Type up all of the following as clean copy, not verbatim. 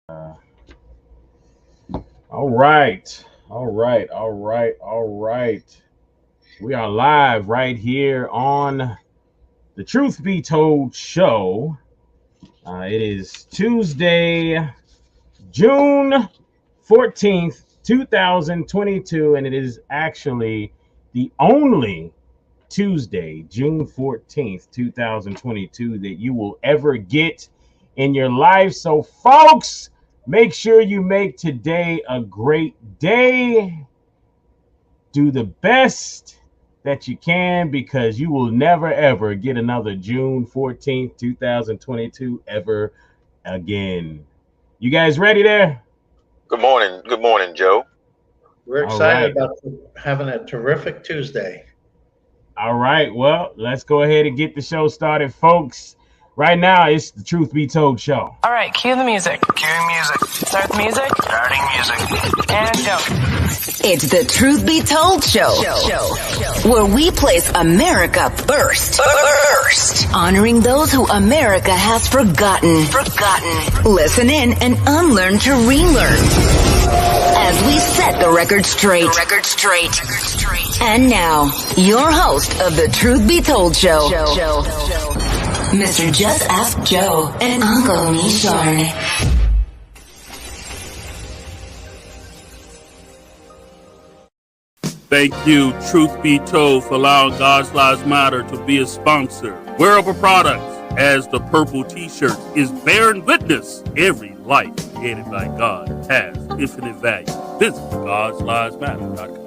All right. All right. We are live right here on the Truth Be Told show. It is Tuesday, June 14th, 2022, and it is actually the only Tuesday, June 14th, 2022, that you will ever get in your life. So, folks, make sure you make today a great day. Do the best that you can because you will never, ever get another June 14th, 2022 ever again. You guys ready there? Good morning. Good morning, Joe. We're All excited right. about having a terrific Tuesday. All right. Well, let's go ahead and get the show started, folks. Right now, it's the Truth Be Told show. All right, cue the music. Cueing music. Start the music. Starting music. And go. It's the Truth Be Told show, where we place America first. Honoring those who America has forgotten. Listen in and unlearn to relearn. As we set the record straight. And now, your host of the Truth Be Told show, Mr. Just Ask Joe and Uncle Nishorn. Thank you, Truth Be Told, for allowing God's Lives Matter to be a sponsor. Wearable products, as the purple t-shirt, is bearing witness every life created by God has infinite value. Visit God'sLivesMatter.com.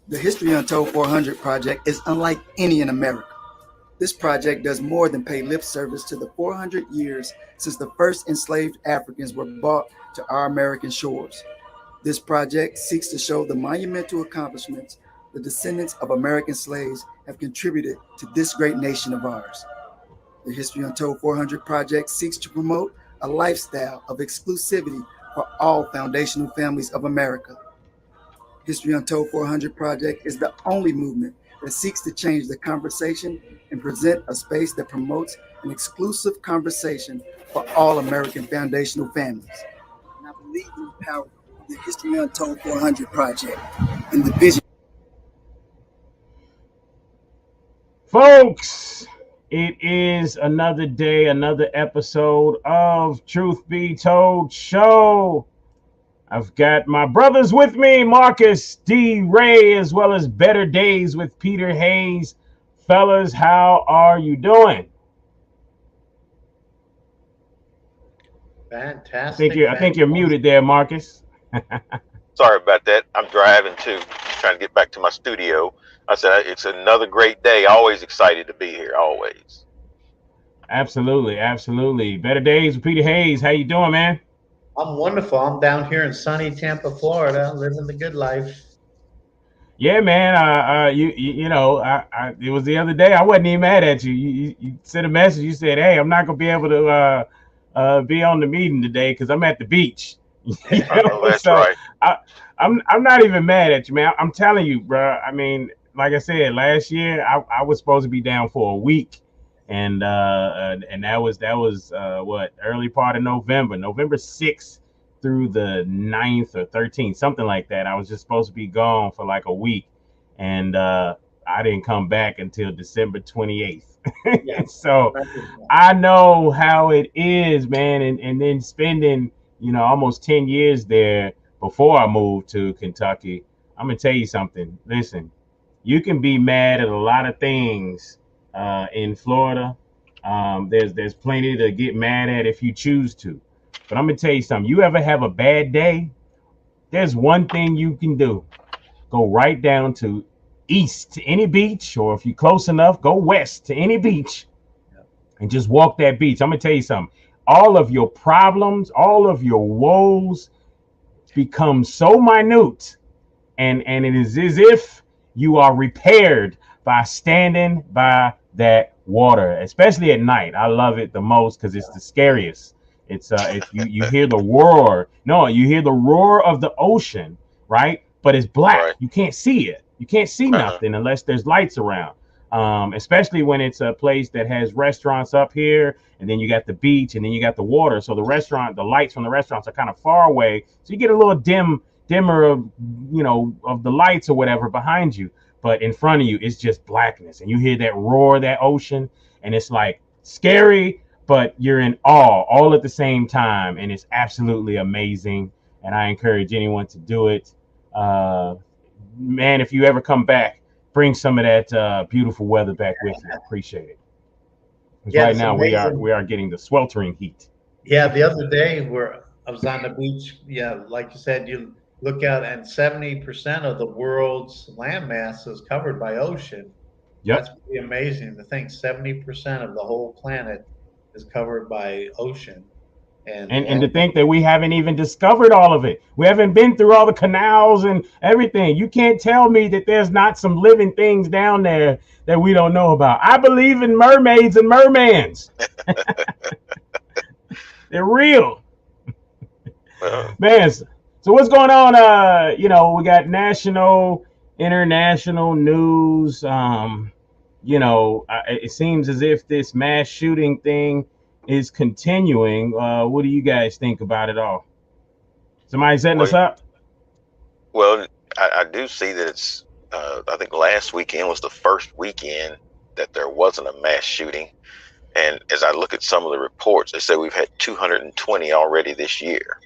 The History Untold 400 project is unlike any in America. This project does more than pay lip service to the 400 years since the first enslaved Africans were brought to our American shores. This project seeks to show the monumental accomplishments the descendants of American slaves have contributed to this great nation of ours. The History Untold 400 project seeks to promote a lifestyle of exclusivity for all foundational families of America. History Untold 400 project is the only movement that seeks to change the conversation and present a space that promotes an exclusive conversation for all American foundational families. And I believe in the power of the History Untold 400 project and the vision. Folks, it is another day, another episode of Truth Be Told show. I've got my brothers with me, Marcus D. Ray, as well as Better Days with Peter Hayes. Fellas, how are you doing? Fantastic. I think you're muted there, Marcus. Sorry about that. I'm driving too. Just trying to get back to my studio. I said it's another great day. Always excited to be here. Always. Absolutely. Better Days with Peter Hayes. How you doing, man? I'm wonderful. I'm down here in sunny Tampa, Florida, living the good life. Yeah, man. You know, it was the other day. I wasn't even mad at you. You sent a message. You said, "Hey, I'm not gonna be able to be on the meeting today because I'm at the beach." That's so right. I'm not even mad at you, man. I'm telling you, bro. I mean, like I said, last year I was supposed to be down for a week, and that was what, early part of November 6th through the 9th or 13th, something like that. I was just supposed to be gone for like a week, and I didn't come back until December 28th. Yeah. So I know how it is, man, and then spending, almost 10 years there before I moved to Kentucky. I'm gonna tell you something. Listen, you can be mad at a lot of things in Florida. There's plenty to get mad at if you choose to. But I'm gonna tell you something. You ever have a bad day, there's one thing you can do. Go right down to east to any beach, or if you're close enough, go west to any beach and just walk that beach. I'm gonna tell you something. All of your problems, all of your woes become so minute, and it is as if you are repaired by standing by that water, especially at night. I love it the most because it's the scariest. It's you hear the roar. No, you hear the roar of the ocean, right? But it's black. Right. You can't see it. You can't see nothing unless there's lights around. Especially when it's a place that has restaurants up here, and then you got the beach, and then you got the water. So the lights from the restaurants are kind of far away. So you get a little dimmer of, of the lights or whatever behind you. But in front of you, it's just blackness. And you hear that roar of that ocean, and it's like scary, but you're in awe all at the same time. And it's absolutely amazing. And I encourage anyone to do it. Man, if you ever come back, bring some of that beautiful weather back with you. I appreciate it. Yeah, right it's now amazing. we are getting the sweltering heat. Yeah, the other day where I was on the beach, yeah, like you said, you look out and 70% of the world's landmass is covered by ocean. Yep. That's pretty amazing to think 70% of the whole planet is covered by ocean. And to think that we haven't even discovered all of it. We haven't been through all the canals and everything. You can't tell me that there's not some living things down there that we don't know about. I believe in mermaids and mermans. They're real. Man, so what's going on? We got national, international news. It seems as if this mass shooting thing is continuing. What do you guys think about it all? Somebody setting us up? Well, I do see that it's, I think last weekend was the first weekend that there wasn't a mass shooting. And as I look at some of the reports, they say we've had 220 already this year.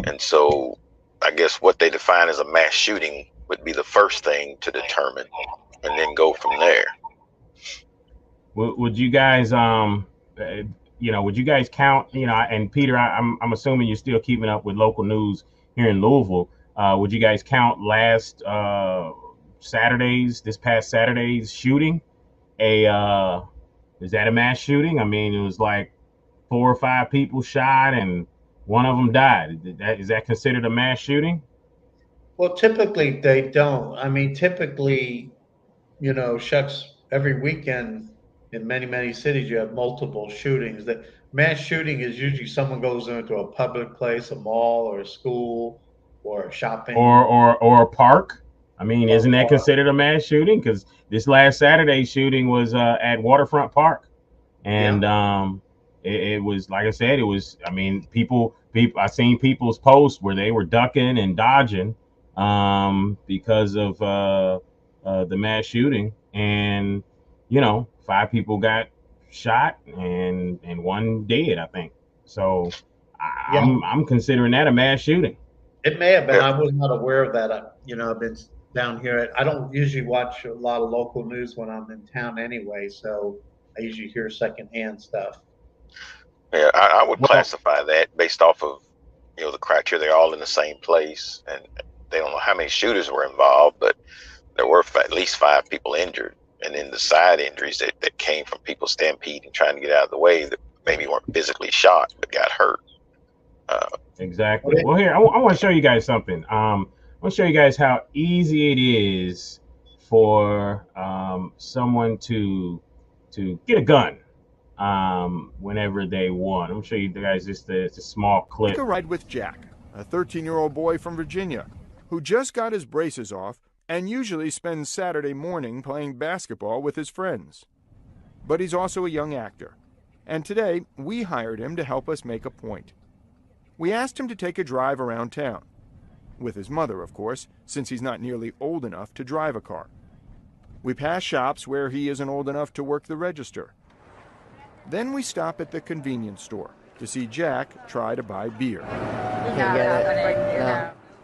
And so I guess what they define as a mass shooting would be the first thing to determine, and then go from there. Would you guys, would you guys count, and Peter, I'm assuming you're still keeping up with local news here in Louisville. Would you guys count this past Saturday's shooting? Is that a mass shooting? I mean, it was like 4 or 5 people shot and one of them died. Is that considered a mass shooting? Well, typically they don't. I mean, typically, shucks, every weekend in many, many cities, you have multiple shootings. That mass shooting is usually someone goes into a public place, a mall or a school or a shopping. Or a park. I mean, isn't that considered a mass shooting? Because this last Saturday's shooting was at Waterfront Park. And it was, like I said, people, I seen people's posts where they were ducking and dodging because of the mass shooting. And, 5 people got shot and 1 dead, I think. So I'm considering that a mass shooting. It may have been. I was not aware of that. I've been down here. I don't usually watch a lot of local news when I'm in town anyway, so I usually hear secondhand stuff. Yeah, I would classify that based off of, the criteria. They're all in the same place, and they don't know how many shooters were involved, but there were at least 5 people injured. And then the side injuries that came from people stampeding, trying to get out of the way, that maybe weren't physically shot, but got hurt. Exactly. Well, here, I want to show you guys something. I want to show you guys how easy it is for someone to get a gun whenever they want. I'm going to show you guys just a small clip. Take a ride with Jack, a 13-year-old boy from Virginia who just got his braces off and usually spends Saturday morning playing basketball with his friends. But he's also a young actor, and today we hired him to help us make a point. We asked him to take a drive around town, with his mother, of course, since he's not nearly old enough to drive a car. We pass shops where he isn't old enough to work the register. Then we stop at the convenience store to see Jack try to buy beer.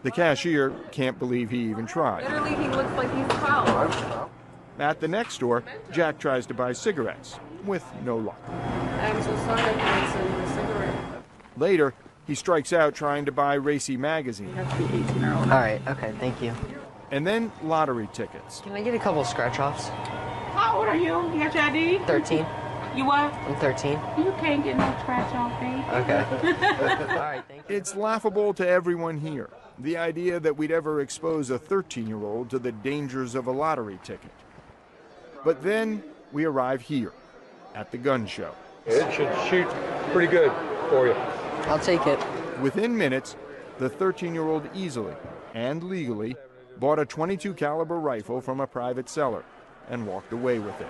The cashier can't believe he even tried. Literally, he looks like he's 12. At the next store, Jack tries to buy cigarettes, with no luck. I'm so sorry I can't send you a cigarette. Later, He strikes out trying to buy Racy magazine. You have to be 18 or older. All right, okay, thank you. And then lottery tickets. Can I get a couple scratch-offs? How old are you? You got your ID? 13. You what? I'm 13. You can't get no scratch off, baby. Okay. All right, thank you. It's laughable to everyone here, the idea that we'd ever expose a 13-year-old to the dangers of a lottery ticket. But then we arrive here, at the gun show. It should shoot pretty good for you. I'll take it. Within minutes, the 13-year-old easily and legally bought a .22 caliber rifle from a private seller and walked away with it.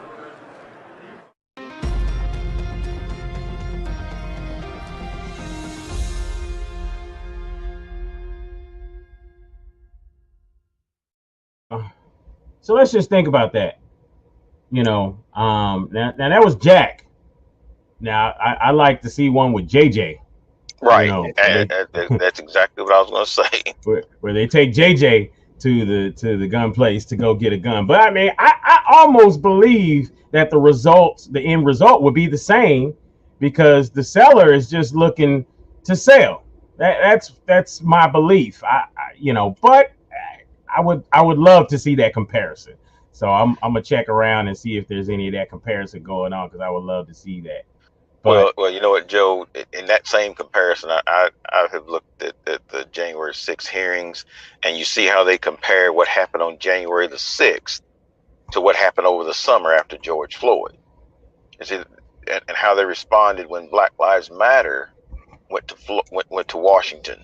So let's just think about that. Now that was Jack. Now I like to see one with JJ. Right, and that's exactly what I was going to say. Where they take JJ to the gun place to go get a gun. But I mean, I almost believe that the end result would be the same, because the seller is just looking to sell. That's my belief. But I would love to see that comparison. So I'm gonna check around and see if there's any of that comparison going on, because I would love to see that. But, well, you know what, Joe? In that same comparison, I have looked at the January 6th hearings, and you see how they compare what happened on January the 6th to what happened over the summer after George Floyd. And how they responded when Black Lives Matter went to Washington,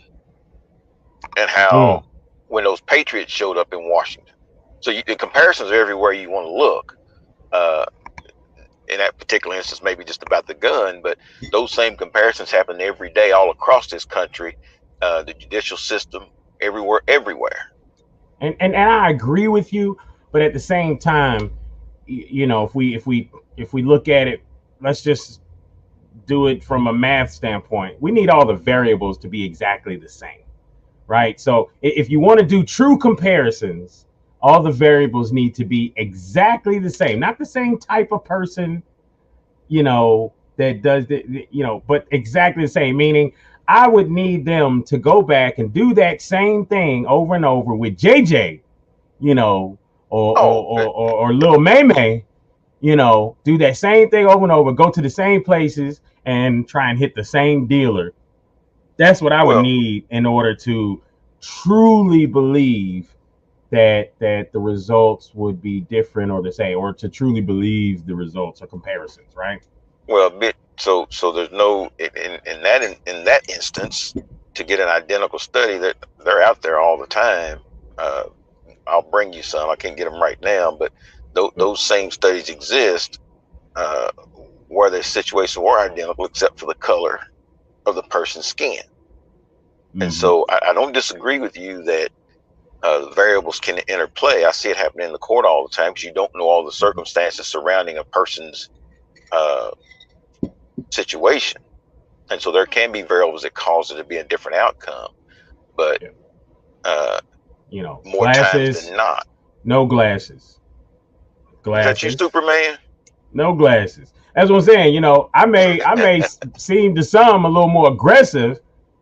and how when those patriots showed up in Washington. So the comparisons are everywhere you want to look. In that particular instance, maybe just about the gun, but those same comparisons happen every day all across this country, the judicial system, everywhere. And I agree with you, but at the same time, if we look at it, let's just do it from a math standpoint. We need all the variables to be exactly the same, right? So if you want to do true comparisons, all the variables need to be exactly the same, not the same type of person, that does the, but exactly the same. Meaning, I would need them to go back and do that same thing over and over with JJ, or Lil May, do that same thing over and over, go to the same places and try and hit the same dealer. That's what I would need in order to truly believe that the results would be different or the same, or to truly believe the results or comparisons, right? Well, so there's no in that instance, to get an identical study, that they're out there all the time. I'll bring you some. I can't get them right now, but those same studies exist where the situations were identical except for the color of the person's skin. And so I don't disagree with you that variables can interplay. I see it happening in the court all the time, because you don't know all the circumstances surrounding a person's situation, and so there can be variables that cause it to be a different outcome. But more glasses, times than not, no glasses. Is that you, Superman? No glasses. That's what I'm saying. I may seem to some a little more aggressive,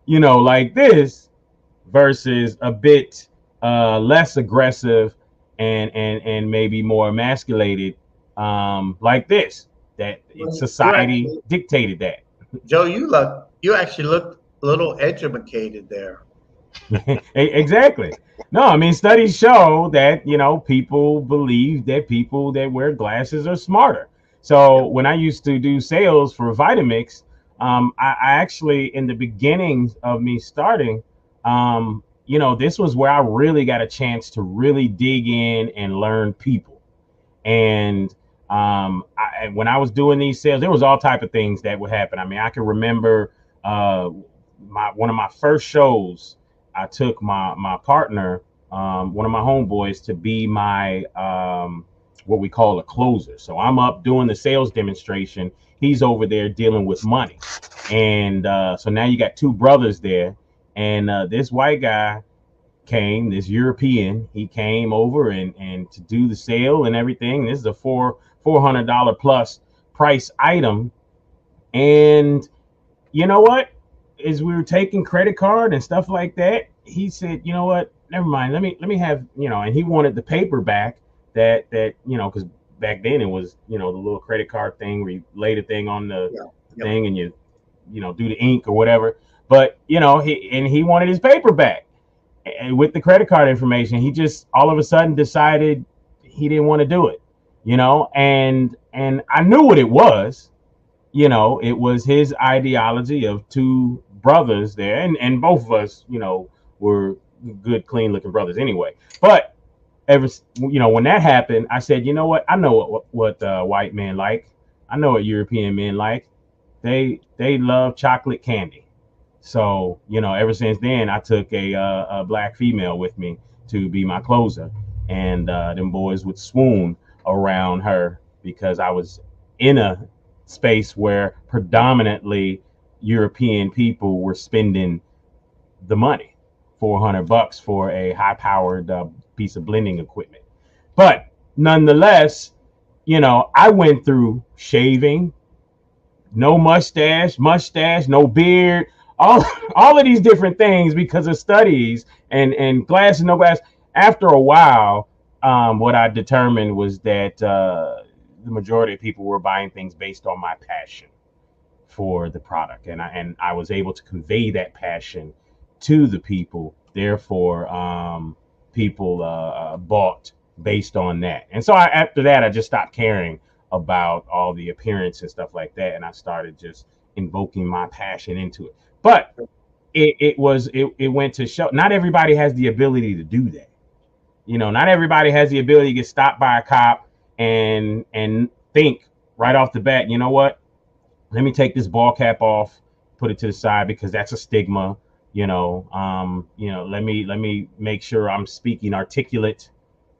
like this, versus a bit less aggressive and maybe more emasculated, like this. That society dictated that. Joe, you actually look a little educated there. Exactly. No, I mean, studies show that people believe that people that wear glasses are smarter. So when I used to do sales for Vitamix, I actually, in the beginning of me starting, this was where I really got a chance to really dig in and learn people. And when I was doing these sales, there was all type of things that would happen. I mean, I can remember one of my first shows. I took my partner, one of my homeboys, to be my what we call a closer. So I'm up doing the sales demonstration. He's over there dealing with money, and so now you got two brothers there. And this white guy came, this European, he came over and to do the sale and everything. This is a $400 plus price item. And you know what? as we were taking credit card and stuff like that, he said, you know what, never mind. Let me have, and he wanted the paper back that because back then it was, the little credit card thing where you lay the thing on the thing and you do the ink or whatever. But, he wanted his paper back. And with the credit card information, he just all of a sudden decided he didn't want to do it, and I knew what it was. It was his ideology of two brothers there, and both of us, were good, clean looking brothers anyway. But when that happened, I said, you know what? I know what white men like. I know what European men like. They love chocolate candy. So, ever since then, I took a black female with me to be my closer, and them boys would swoon around her because I was in a space where predominantly European people were spending the money, $400 for a high-powered piece of blending equipment. But nonetheless, I went through shaving, no mustache, no beard, all of these different things because of studies and glasses, no glasses. After a while, what I determined was that the majority of people were buying things based on my passion for the product, and I was able to convey that passion to the people. Therefore, people bought based on that. And so after that, I just stopped caring about all the appearance and stuff like that, and I started just invoking my passion into it. But it went to show not everybody has the ability to do that. Not everybody has the ability to get stopped by a cop and think right off the bat, you know what? Let me take this ball cap off, put it to the side because that's a stigma. Let me make sure I'm speaking articulate,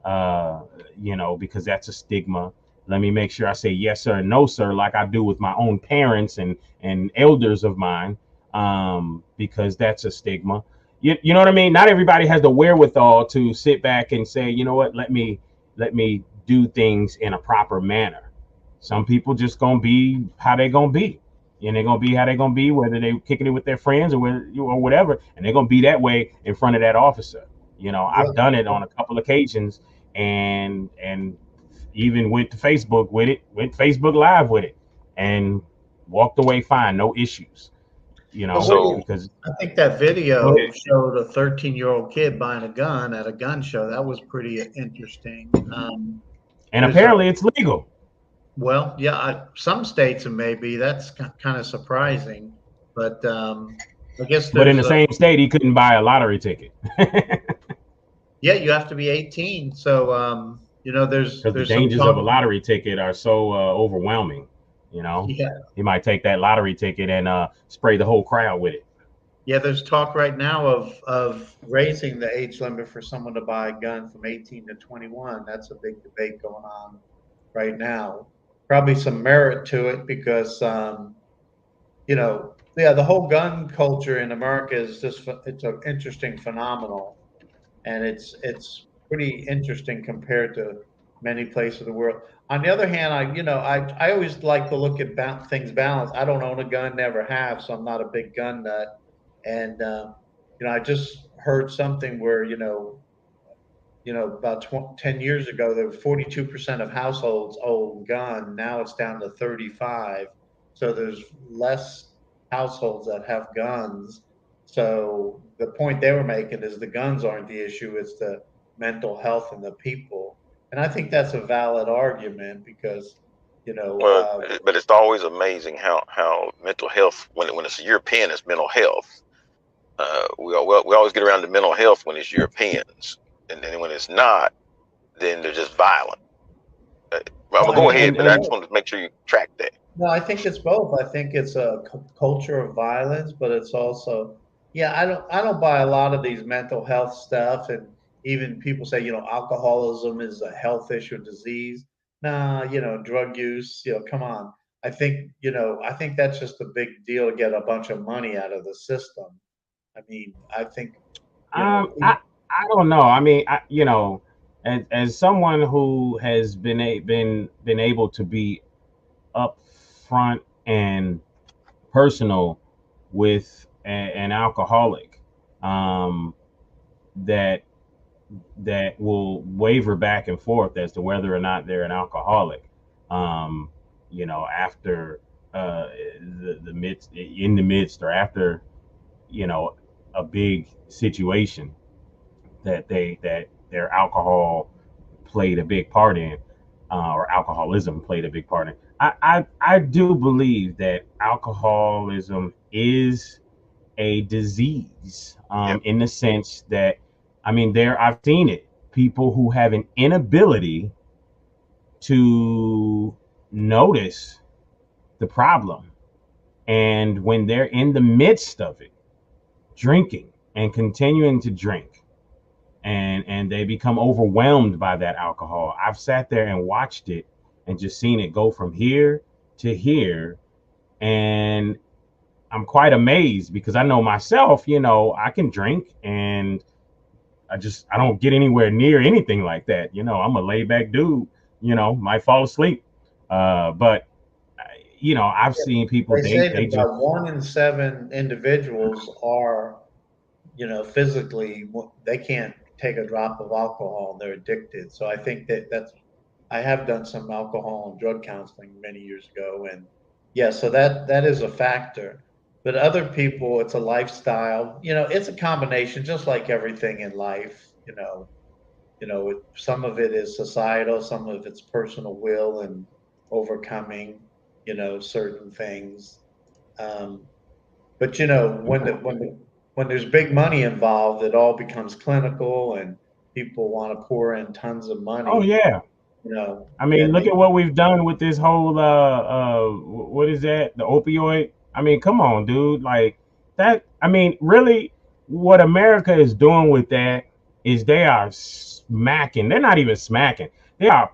because that's a stigma. Let me make sure I say yes sir and no sir like I do with my own parents and elders of mine, because that's a stigma. You know what I mean? Not everybody has the wherewithal to sit back and say, you know what, let me do things in a proper manner. Some people just gonna be how they gonna be, and they're gonna be how they're gonna be, whether they kicking it with their friends or whatever, and they're gonna be that way in front of that officer. I've done it on a couple occasions, and even went to Facebook with it, went Facebook Live with it, and walked away fine, no issues. Because I think that video showed a 13-year-old kid buying a gun at a gun show. That was pretty interesting. And apparently it's legal. Well, yeah, some states it may be. That's kind of surprising, but I guess. But in the same state, he couldn't buy a lottery ticket. Yeah, you have to be 18. So there's the dangers of a lottery ticket are so overwhelming. He might take that lottery ticket and spray the whole crowd with it. Yeah, there's talk right now of raising the age limit for someone to buy a gun from 18 to 21. That's a big debate going on right now. Probably some merit to it because, the whole gun culture in America is just, it's an interesting phenomenon. And it's pretty interesting compared to many places of the world. On the other hand, I always like to look at things balanced. I don't own a gun, never have, so I'm not a big gun nut. And I just heard something where about 10 years ago, there were 42% of households own gun. Now it's down to 35. So there's less households that have guns. So the point they were making is the guns aren't the issue; it's the mental health and the people. And I think that's a valid argument because, but it's always amazing how mental health, when it's European, it's mental health. We always get around to mental health when it's Europeans, and then when it's not, then they're just violent. Well, go ahead, but I just want to make sure you track that. No, I think it's both. I think it's a culture of violence, but it's also, I don't buy a lot of these mental health stuff, and even people say, alcoholism is a health issue, disease. Nah, drug use, come on. I think that's just a big deal to get a bunch of money out of the system. I mean, I think. I don't know. I mean, as someone who has been able to be upfront and personal with an alcoholic that will waver back and forth as to whether or not they're an alcoholic. After the midst or after a big situation that their alcohol played a big part in, or alcoholism played a big part in. I do believe that alcoholism is a disease, in the sense that, I've seen it. People who have an inability to notice the problem, and when they're in the midst of it, drinking and continuing to drink, and they become overwhelmed by that alcohol. I've sat there and watched it and just seen it go from here to here, and I'm quite amazed, because I know myself, I can drink and I don't get anywhere near anything like that. I'm a laid back dude, might fall asleep. But I've seen people, they just, about 1 in 7 individuals are, physically, they can't take a drop of alcohol. They're addicted. So I think I have done some alcohol and drug counseling many years ago. And yeah, so that is a factor. But other people, it's a lifestyle. It's a combination, just like everything in life. Some of it is societal, some of it's personal will and overcoming, certain things. But when there's big money involved, it all becomes clinical, and people want to pour in tons of money. Oh yeah. Look at what we've done with this whole what is that? The opioid. Come on, dude. Like that. Really, what America is doing with that is they are smacking. They're not even smacking. They are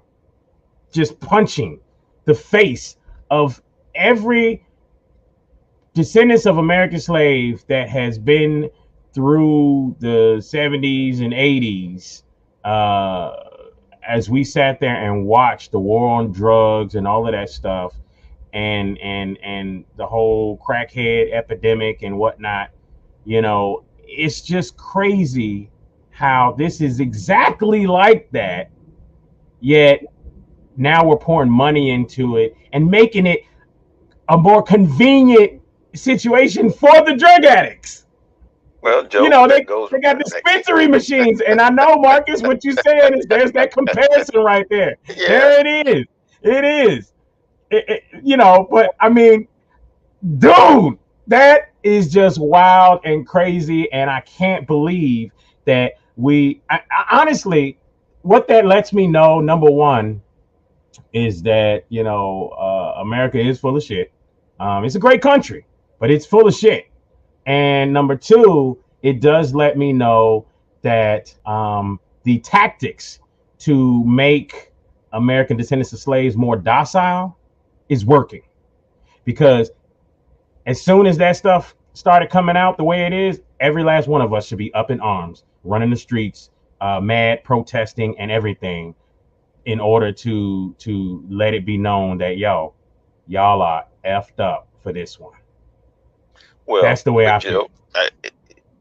just punching the face of every descendants of American slaves that has been through the 70s and 80s. As we sat there and watched the war on drugs and all of that stuff, and the whole crackhead epidemic and whatnot, it's just crazy how this is exactly like that, yet now we're pouring money into it and making it a more convenient situation for the drug addicts. Well, Joe, they got dispensary machines, and I know, Marcus, what you're saying is there's that comparison right there. Yeah. There it is. It is. But dude, that is just wild and crazy, and I can't believe that I honestly, what that lets me know, number one, is that America is full of shit. It's a great country, but it's full of shit. And number two, it does let me know that the tactics to make American descendants of slaves more docile is working. Because as soon as that stuff started coming out the way it is, every last one of us should be up in arms, running the streets, mad, protesting, and everything, in order to let it be known that y'all are effed up for this one. Well, that's the way I feel.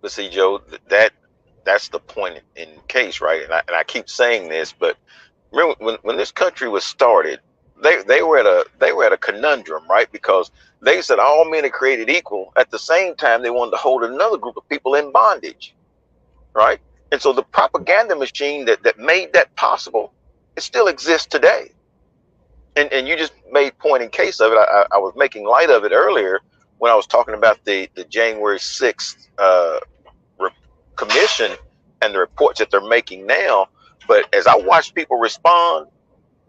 But see, Joe, that's the point in case, right? And I keep saying this, but remember when this country was started, they were at a conundrum, right? Because they said all men are created equal. At the same time, they wanted to hold another group of people in bondage, right? And so the propaganda machine that made that possible, it still exists today. And you just made point in case of it. I was making light of it earlier when I was talking about the January 6th commission and the reports that they're making now. But as I watch people respond,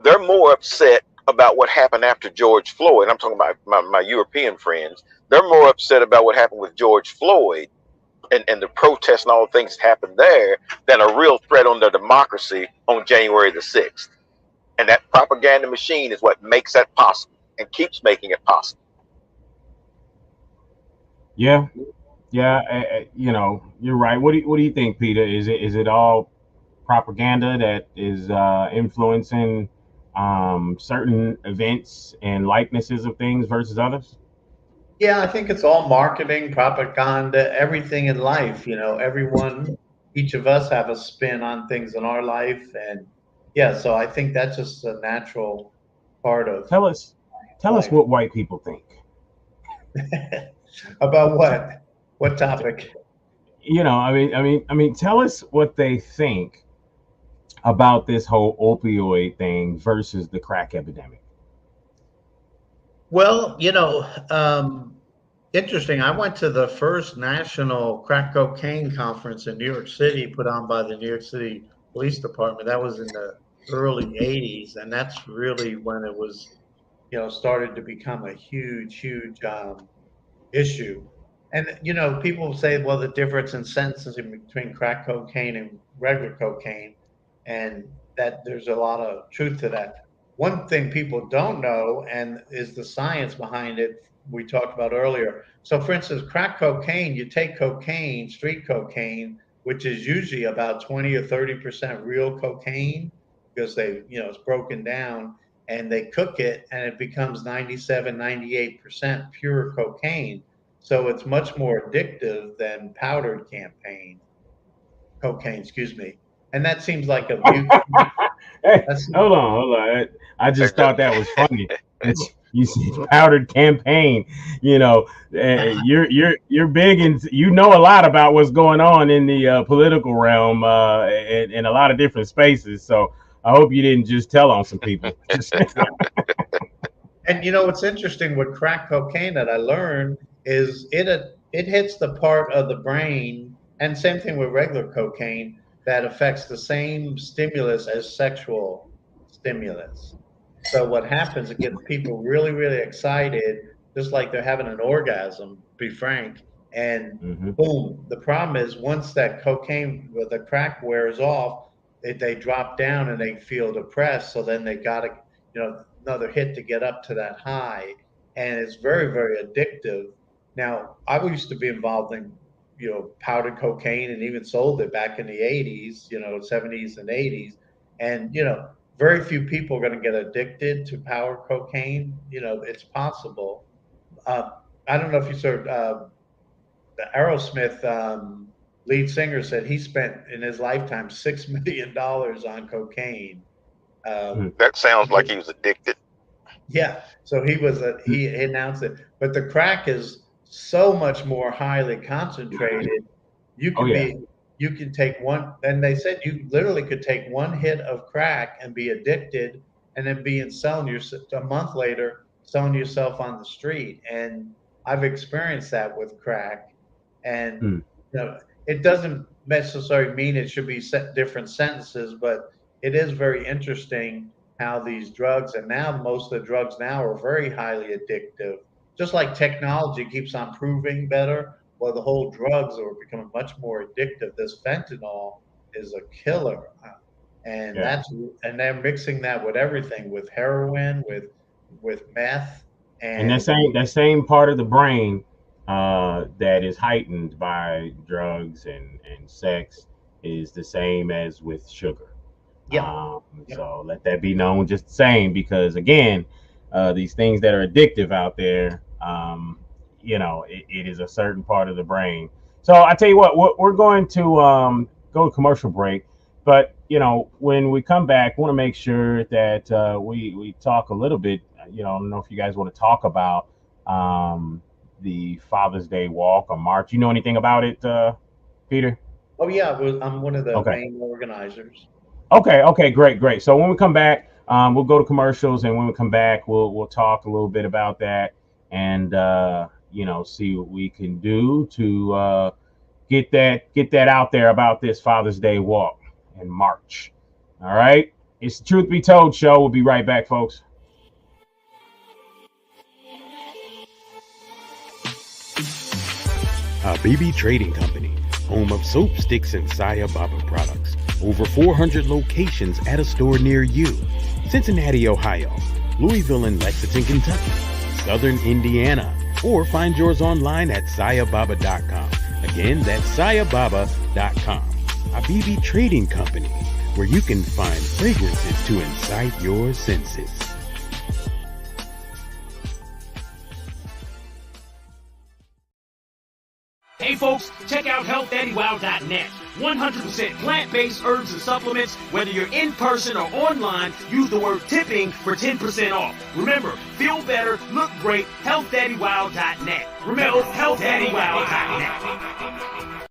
they're more upset about what happened after George Floyd. I'm talking about my European friends. They're more upset about what happened with George Floyd and the protests and all the things that happened there than a real threat on their democracy on January the 6th. And that propaganda machine is what makes that possible and keeps making it possible. Yeah. You're right. What do you think, Peter? Is it all propaganda that is influencing certain events and likenesses of things versus others? Yeah, I think it's all marketing, propaganda, everything in life. Each of us have a spin on things in our life, and yeah, so I think that's just a natural part of Tell us life. what white people think. About what? What topic? I mean, tell us what they think about this whole opioid thing versus the crack epidemic. Well, interesting. I went to the first national crack cocaine conference in New York City, put on by the New York City Police Department. That was in the early 80s, and that's really when it was, started to become a huge issue. And people say, well, the difference in sentences between crack cocaine and regular cocaine, and that there's a lot of truth to that. One thing people don't know and is the science behind it we talked about earlier. So for instance, crack cocaine, you take cocaine, street cocaine, which is usually about 20 or 30% real cocaine because it's broken down, and they cook it and it becomes 97, 98% pure cocaine. So it's much more addictive than powdered cocaine, excuse me. And that seems like a Hey, hold on. I just thought that was funny. You see powdered campaign, you're big and you know a lot about what's going on in the political realm in a lot of different spaces. So I hope you didn't just tell on some people. And what's interesting with crack cocaine that I learned is it hits the part of the brain, and same thing with regular cocaine, that affects the same stimulus as sexual stimulus. So what happens, it gets people really, really excited, just like they're having an orgasm, to be frank. And boom, the problem is once that cocaine, the crack wears off, they drop down and they feel depressed. So then they got to, another hit to get up to that high. And it's very, very addictive. Now, I used to be involved in, powdered cocaine and even sold it back in the 80s, 70s and 80s. And, very few people are going to get addicted to powdered cocaine. It's possible. I don't know if you saw the Aerosmith lead singer said he spent in his lifetime $6 million on cocaine. That sounds like he was addicted. Yeah. So he announced it. But the crack is so much more highly concentrated. You can take one, and they said you literally could take one hit of crack and be addicted, and then selling yourself a month later, selling yourself on the street. And I've experienced that with crack, and it doesn't necessarily mean it should be different sentences, but it is very interesting how these drugs, and now most of the drugs now are very highly addictive. Just like technology keeps on proving better, well, the whole drugs are becoming much more addictive. This fentanyl is a killer, and and they're mixing that with everything, with heroin, with meth, and that same part of the brain that is heightened by drugs and sex is the same as with sugar. So let that be known just the same, because again, these things that are addictive out there, it is a certain part of the brain. So I tell you what, we're going to go to commercial break, but when we come back, we want to make sure that we talk a little bit. I don't know if you guys want to talk about the Father's Day walk or march. You know anything about it, Peter? Oh yeah, I'm one of the main organizers. Okay, great. So when we come back, we'll go to commercials, and when we come back, we'll talk a little bit about that, and see what we can do to get that out there about this Father's Day walk and march. All right, it's the Truth Be Told show. We'll be right back, folks. Habibi Trading Company, home of soap, sticks, and Saya Baba products. Over 400 locations at a store near you. Cincinnati, Ohio, Louisville and Lexington, Kentucky, Southern Indiana, or find yours online at sayababa.com. Again, that's sayababa.com. Habibi Trading Company, where you can find fragrances to incite your senses. folks, check out healthdaddywow.net. 100% plant-based herbs and supplements. Whether you're in person or online, use the word tipping for 10% off. Remember, feel better, look great, healthdaddywow.net. Remember, healthdaddywow.net.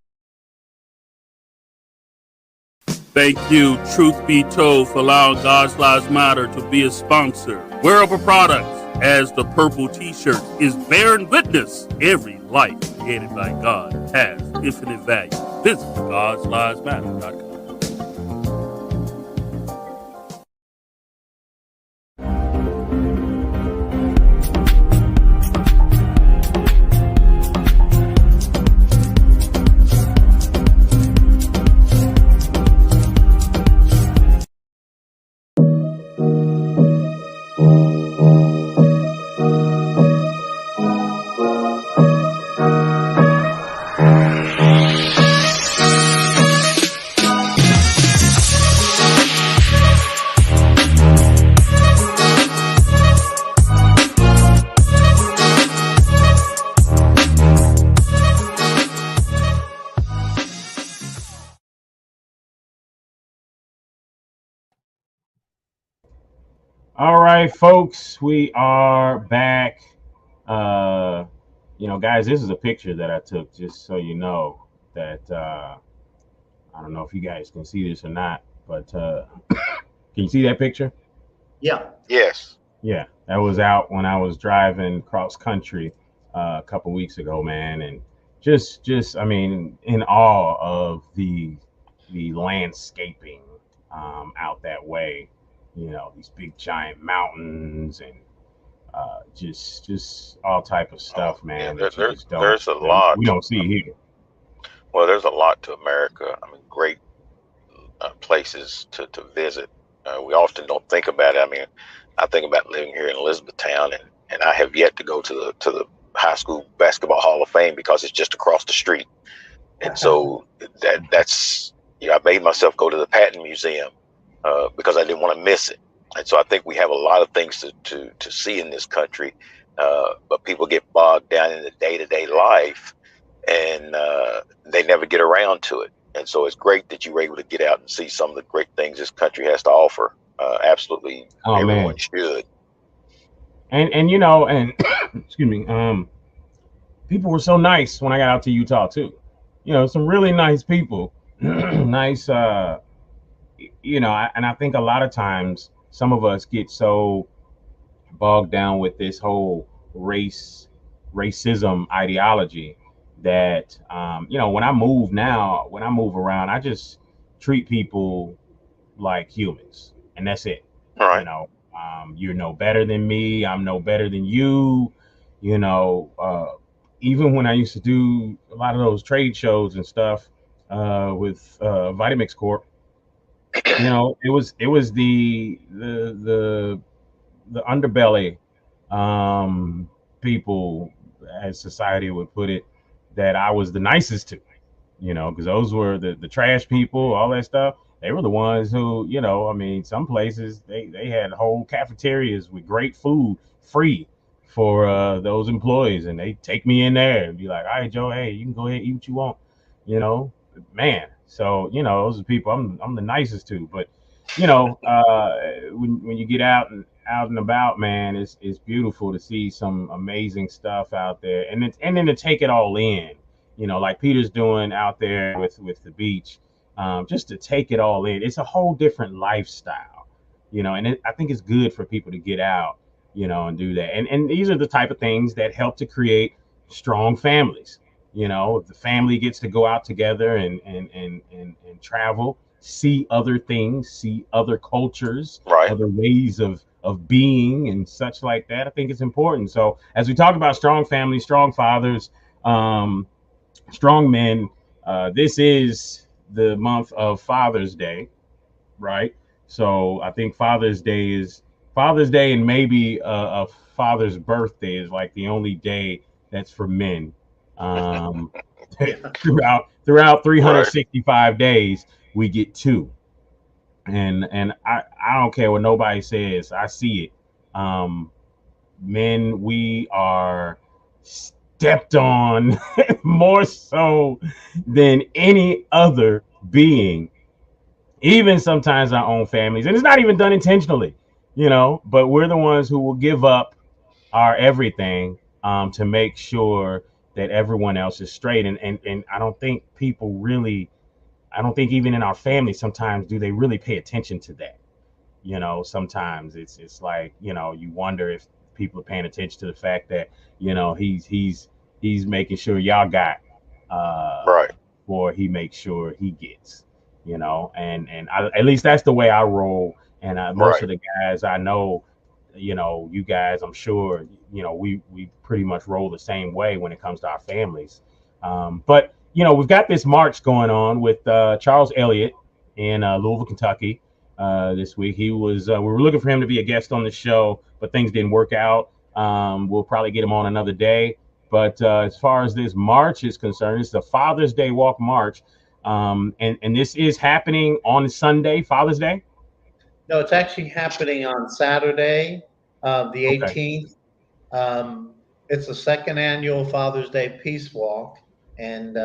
Thank you, Truth Be Told, for allowing God's Lives Matter to be a sponsor. Wearable Products, as the purple t-shirt, is bearing witness every life created by God has infinite value. Visit God'sLivesMatter.com. All right, folks, we are back. Guys, this is a picture that I took just so you know that I don't know if you guys can see this or not, but can you see that picture? Yeah. Yes. Yeah, that was out when I was driving cross country a couple weeks ago, man, and just I mean, in awe of the landscaping out that way. These big giant mountains and just all type of stuff, man. Yeah, that you just there's a lot. We don't see here. Well, there's a lot to America. I mean, great places to visit. We often don't think about it. I mean, I think about living here in Elizabethtown, and I have yet to go to the high school basketball Hall of Fame because it's just across the street. And so that's I made myself go to the Patton Museum because I didn't want to miss it. And so I think we have a lot of things to see in this country, but people get bogged down in the day-to-day life, and they never get around to it. And so it's great that you were able to get out and see some of the great things this country has to offer. Absolutely, everyone should. And excuse me, people were so nice when I got out to Utah too. Some really nice people, nice. And I think a lot of times some of us get so bogged down with this whole racism ideology that when I move around, I just treat people like humans, and that's it. All right. You're no better than me. I'm no better than you. Even when I used to do a lot of those trade shows and stuff with Vitamix Corp, it was the underbelly people, as society would put it, that I was the nicest to, because those were the trash people, all that stuff. They were the ones who, some places they had whole cafeterias with great food free for those employees, and they take me in there and be like, all right, Joe, hey, you can go ahead and eat what you want, man. So, those are people I'm the nicest to. But, when you get out and about, man, it's beautiful to see some amazing stuff out there, and then to take it all in, like Peter's doing out there with the beach, just to take it all in. It's a whole different lifestyle, and I think it's good for people to get out, and do that. And these are the type of things that help to create strong families. The family gets to go out together and travel, see other things, see other cultures, right, other ways of being and such like that. I think it's important. So as we talk about strong families, strong fathers, strong men, this is the month of Father's Day, right? So I think Father's Day and maybe a father's birthday is like the only day that's for men. Throughout 365 days, we get two. And I don't care what nobody says. I see it. Men, we are stepped on more so than any other being, even sometimes our own families. And it's not even done intentionally, but we're the ones who will give up our everything to make sure that everyone else is straight. And I don't think people really, I don't think even in our family sometimes do they really pay attention to that. Sometimes it's like, you wonder if people are paying attention to the fact that, he's making sure y'all got right, before he makes sure he gets, and at least that's the way I roll. And most of the guys I know, you guys, I'm sure, we pretty much roll the same way when it comes to our families. But we've got this march going on with Charles Elliott in Louisville, Kentucky. This week we were looking for him to be a guest on the show, but things didn't work out. We'll probably get him on another day. But as far as this march is concerned, it's the Father's Day Walk March. And this is happening on Sunday, Father's Day? No, it's actually happening on Saturday, the 18th. It's the second annual Father's Day Peace Walk. And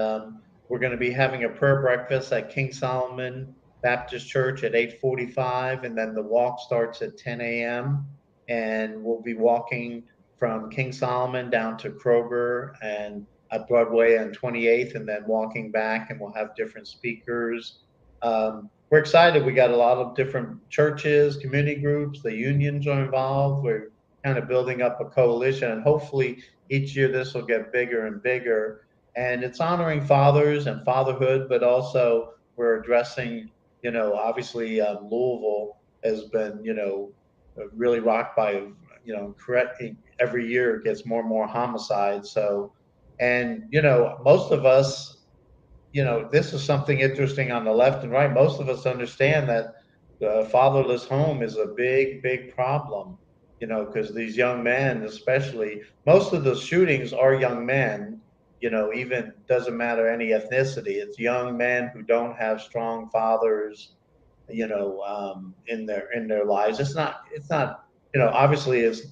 we're going to be having a prayer breakfast at King Solomon Baptist Church at 8:45. And then the walk starts at 10 a.m. And we'll be walking from King Solomon down to Kroger and at Broadway and 28th, and then walking back, and we'll have different speakers. We're excited. We got a lot of different churches, community groups, the unions are involved. We're kind of building up a coalition, and hopefully each year this will get bigger and bigger. And it's honoring fathers and fatherhood, but also we're addressing, obviously Louisville has been, really rocked by, every year it gets more and more homicides. So, and, most of us, this is something interesting on the left and right. Most of us understand that the fatherless home is a big, big problem, because these young men, especially, most of the shootings are young men, even doesn't matter any ethnicity. It's young men who don't have strong fathers, in their lives. It's not, obviously it's,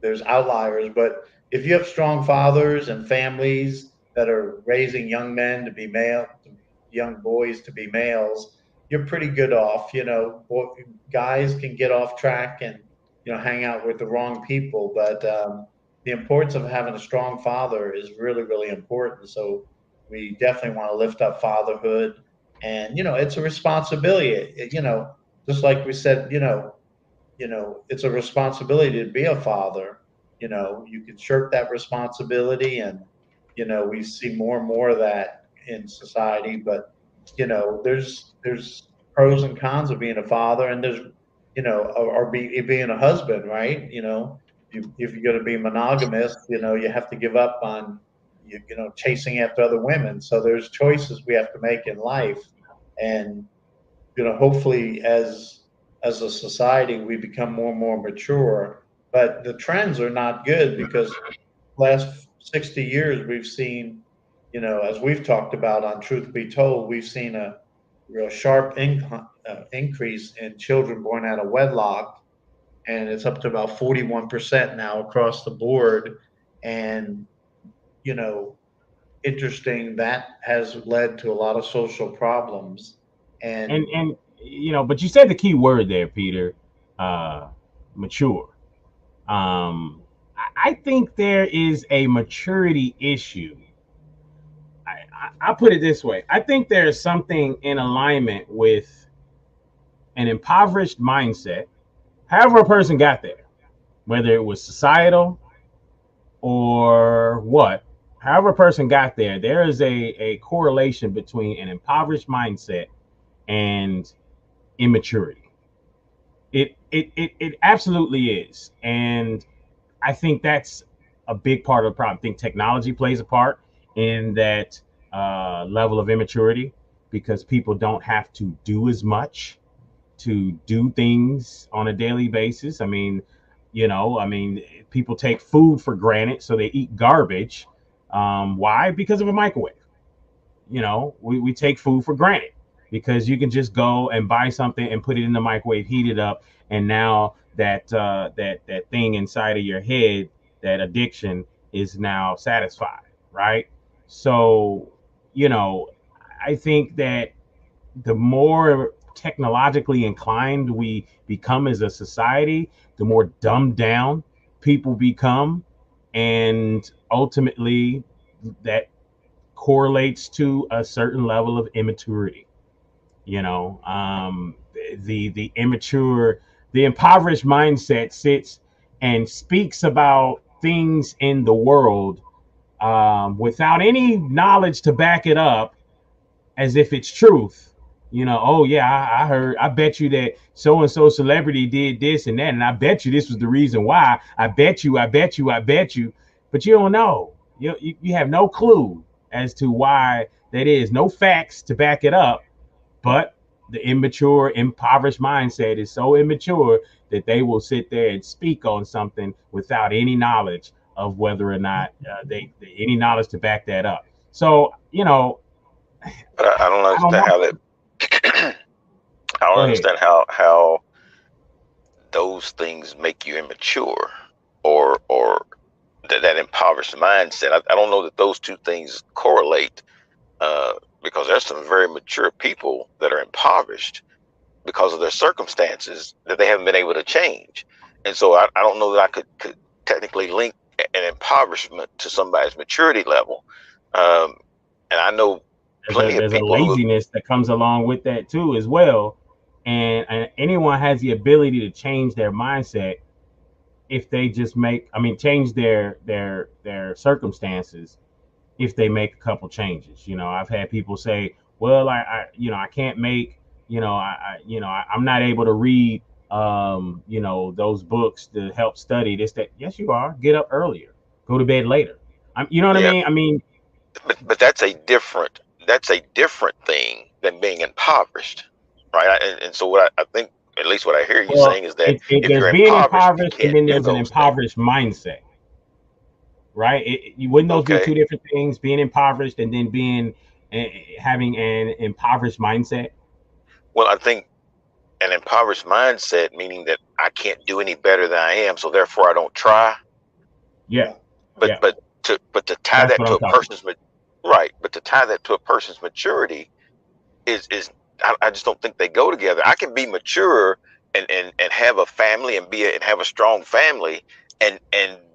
there's outliers, but if you have strong fathers and families that are raising young men to be male, young boys to be males, you're pretty good off. Guys can get off track and, hang out with the wrong people, but the importance of having a strong father is really, really important. So we definitely want to lift up fatherhood, and, it's a responsibility, just like we said, it's a responsibility to be a father. You can shirk that responsibility, and, we see more and more of that in society, but, there's pros and cons of being a father, and there's, or being a husband, right? If you're going to be monogamous, you have to give up on, chasing after other women. So there's choices we have to make in life. And, hopefully as a society, we become more and more mature, but the trends are not good, because last 60 years, we've seen, as we've talked about on Truth Be Told, we've seen a real sharp increase in children born out of wedlock. And it's up to about 41% now across the board. And, interesting, that has led to a lot of social problems. And but you said the key word there, Peter, mature. I think there is a maturity issue. I'll put it this way. I think there is something in alignment with an impoverished mindset. However a person got there, whether it was societal or what, however a person got there, there is a correlation between an impoverished mindset and immaturity. It absolutely is. And I think that's a big part of the problem. I think technology plays a part in that level of immaturity, because people don't have to do as much to do things on a daily basis. I mean, people take food for granted, so they eat garbage. Why? Because of a microwave. We take food for granted because you can just go and buy something and put it in the microwave, heat it up, and now that thing inside of your head, that addiction, is now satisfied, right? So, you know, I think that the more technologically inclined we become as a society, the more dumbed down people become, and ultimately that correlates to a certain level of immaturity. You know, the immature, the impoverished mindset sits and speaks about things in the world without any knowledge to back it up, as if it's truth. You know, oh yeah, I heard, I bet you that so and so celebrity did this and that, and I bet you this was the reason why. I bet you, but you don't know. You have no clue as to why that is. No facts to back it up, but the immature, impoverished mindset is so immature that they will sit there and speak on something without any knowledge of whether or not they any knowledge to back that up. So, you know, but I don't understand how that. I don't understand how those things make you immature, or that impoverished mindset. I don't know that those two things correlate, because there's some very mature people that are impoverished because of their circumstances that they haven't been able to change. And so I don't know that I could technically link an impoverishment to somebody's maturity level. And I know there's a laziness that comes along with that too as well. And anyone has the ability to change their mindset if they just change their circumstances if they make a couple changes. You know, I've had people say, well, I can't make, I'm not able to read, those books to help study this, that. Yes, you are. Get up earlier, go to bed later. You know what I mean? But that's a different thing than being impoverished, right? And so what I think, at least what I hear you saying, is that if you're being impoverished and then there's an impoverished mindset, right? Wouldn't those be two different things? Being impoverished and then having an impoverished mindset? Well, I think an impoverished mindset, meaning that I can't do any better than I am, so therefore I don't try. Yeah. But to tie that to a person's but to tie that to a person's maturity is I just don't think they go together. I can be mature and have a family and have a strong family and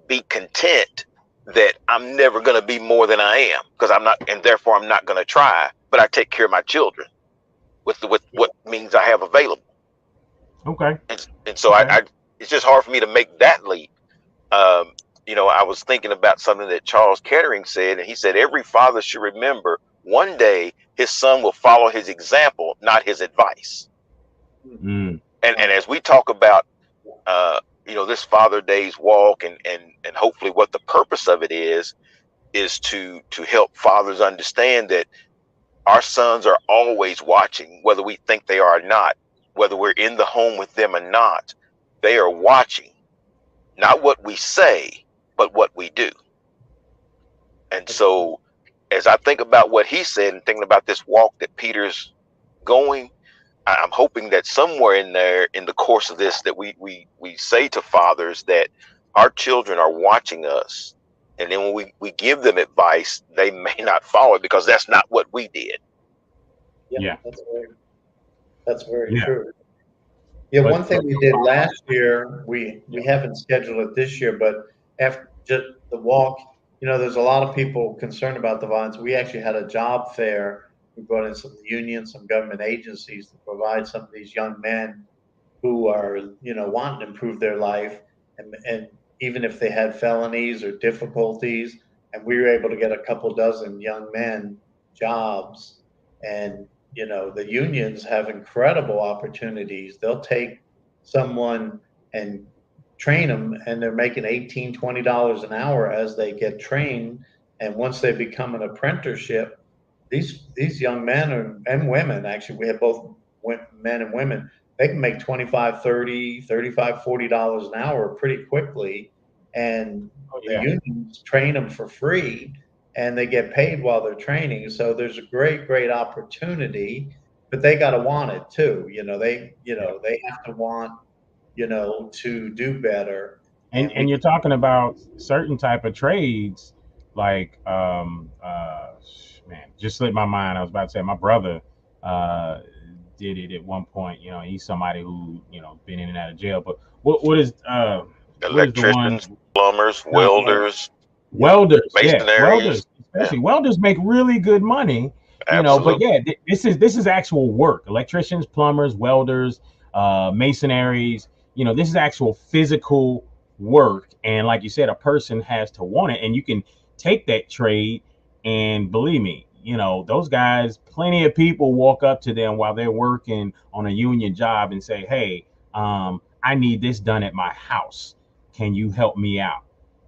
be content that I'm never going to be more than I am, because I'm not, and therefore I'm not going to try, but I take care of my children with what means I have available. Okay. And so I it's just hard for me to make that leap. I was thinking about something that Charles Kettering said, and he said every father should remember one day his son will follow his example, not his advice. Mm. And as we talk about this Father Day's walk and hopefully what the purpose of it is to help fathers understand that our sons are always watching, whether we think they are or not, whether we're in the home with them or not. They are watching, not what we say, but what we do. And so as I think about what he said and thinking about this walk that Peter's going, I'm hoping that somewhere in there, in the course of this, that we say to fathers that our children are watching us, and then when we give them advice, they may not follow it because that's not what we did. Yeah. That's very true. Yeah, one thing we did last year, we haven't scheduled it this year, but after just the walk, there's a lot of people concerned about the violence. We actually had a job fair. We brought in some unions, some government agencies to provide some of these young men who are, wanting to improve their life, and even if they had felonies or difficulties, and we were able to get a couple dozen young men jobs. And the unions have incredible opportunities. They'll take someone and train them, and they're making $18, $20 an hour as they get trained. And once they become an apprenticeship, these young men and women, actually, we have both men and women, they can make $25, $30, $35, $40 an hour pretty quickly. And the unions train them for free, and they get paid while they're training. So there's a great opportunity, but they got to want it too. They have to want, to do better. And you're talking about certain type of trades, like man, just slipped my mind. I was about to say my brother did it at one point. You know, he's somebody who, you know, been in and out of jail. But what is electricians, plumbers, welders, masonry, welders, especially welders make really good money. You know, but yeah, this is actual work. Electricians, plumbers, welders, masonaries. You know, this is actual physical work, and like you said, a person has to want it, and you can take that trade. And believe me, you know, those guys, plenty of people walk up to them while they're working on a union job and say, hey, I need this done at my house. Can you help me out?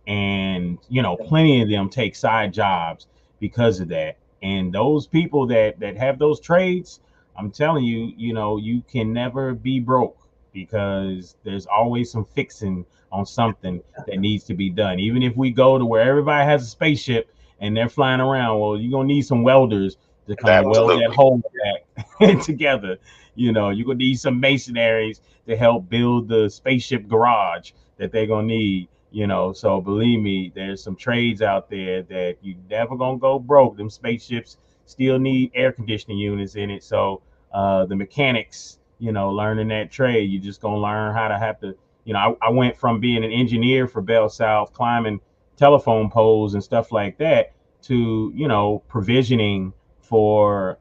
And, you know, plenty of them take side jobs because of that. And those people that have those trades, I'm telling you, you know, you can never be broke, because there's always some fixing on something that needs to be done. Even if we go to where everybody has a spaceship and they're flying around, well, you're going to need some welders to come weld that whole back together. You know, you're going to need some masonaries to help build the spaceship garage that they're going to need, you know. So believe me, there's some trades out there that you never going to go broke. Them spaceships still need air conditioning units in it. So the mechanics, you know, learning that trade, you're just going to learn how to have to, you know, I went from being an engineer for Bell South, climbing telephone poles and stuff like that, to, you know, provisioning for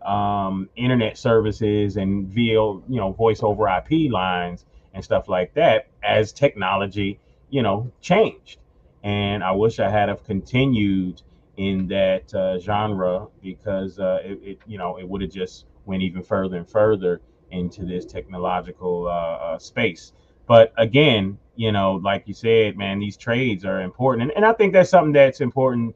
internet services and via, you know, voice over IP lines and stuff like that as technology, you know, changed. And I wish I had have continued in that genre, because it you know, it would have just went even further and further into this technological space. But again, you know, like you said, man, these trades are important. And I think that's something that's important,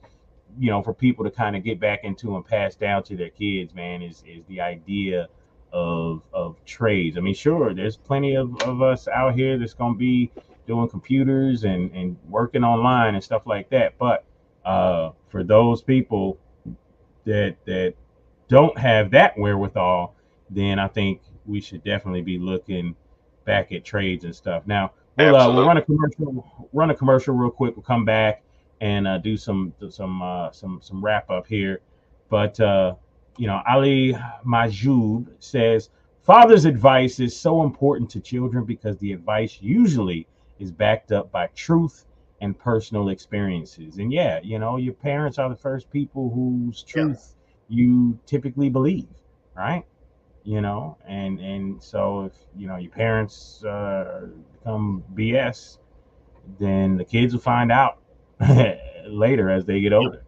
you know, for people to kind of get back into and pass down to their kids, man, is the idea of trades. I mean, sure, there's plenty of us out here that's going to be doing computers and working online and stuff like that. But for those people that don't have that wherewithal, then I think we should definitely be looking back at trades and stuff. Now we'll run a commercial real quick. We'll come back and do some wrap up here. But you know, Ali Majoub says father's advice is so important to children because the advice usually is backed up by truth and personal experiences. And yeah, you know, your parents are the first people whose truth you typically believe, right? You know, and so if, you know, your parents become BS, then the kids will find out later as they get older.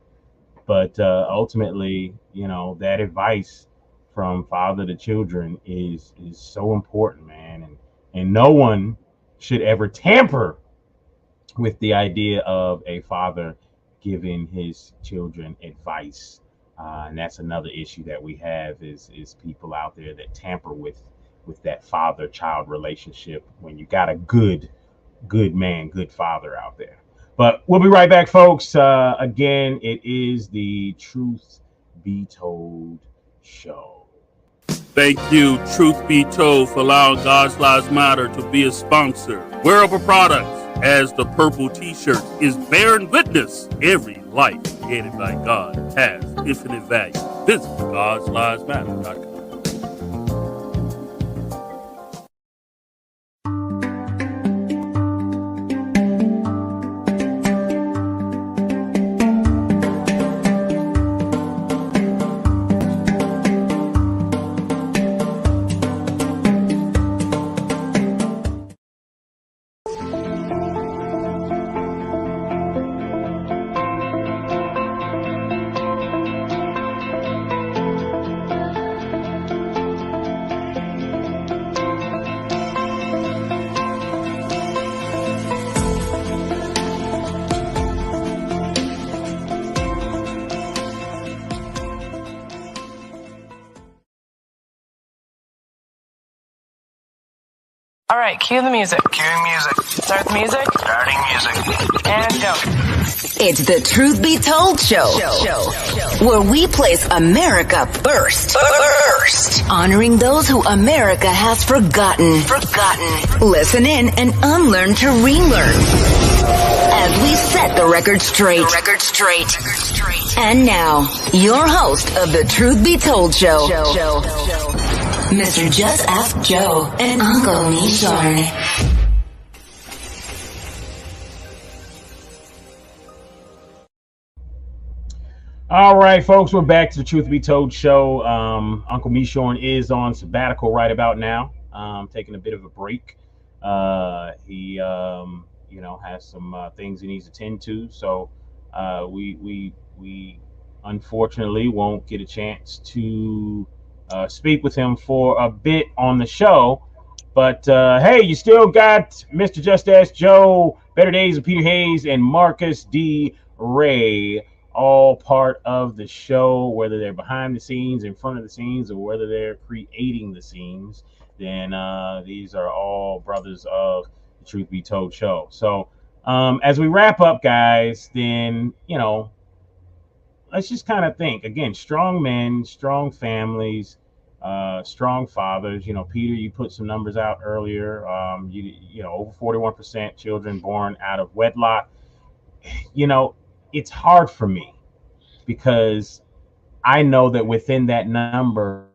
But ultimately, you know, that advice from father to children is so important, man. And no one should ever tamper with the idea of a father giving his children advice. And that's another issue that we have is people out there that tamper with that father-child relationship when you got a good man, good father out there. But we'll be right back, folks. Again, it is the Truth Be Told show. Thank you, Truth Be Told, for allowing God's Lives Matter to be a sponsor. Wearable Products, as the purple t-shirt, is bearing witness every life created by God has infinite value. Visit God'sLivesMatter.com. All right, cue the music. Cueing music. Start the music. Starting music. And go. It's the Truth Be Told show, where we place America first. Honoring those who America has forgotten. Listen in and unlearn to relearn. as we set the record straight. And now, your host of the Truth Be Told Show, Mr. Just Ask Joe and Uncle Mishorn. All right, folks, we're back to the Truth Be Told Show. Uncle Mishorn is on sabbatical right about now, taking a bit of a break. He has some things he needs to tend to, so we unfortunately won't get a chance to speak with him for a bit on the show. But hey, you still got Mr. Just Ask Joe, Better Days of Peter Hayes, and Marcus D. Ray, all part of the show, whether they're behind the scenes, in front of the scenes, or whether they're creating the scenes. Then these are all brothers of the Truth Be Told show. So as we wrap up, guys, then, let's just kind of think. Again, strong men, strong families, strong fathers. Peter, you put some numbers out earlier. Over 41% children born out of wedlock. It's hard for me because I know that within that number,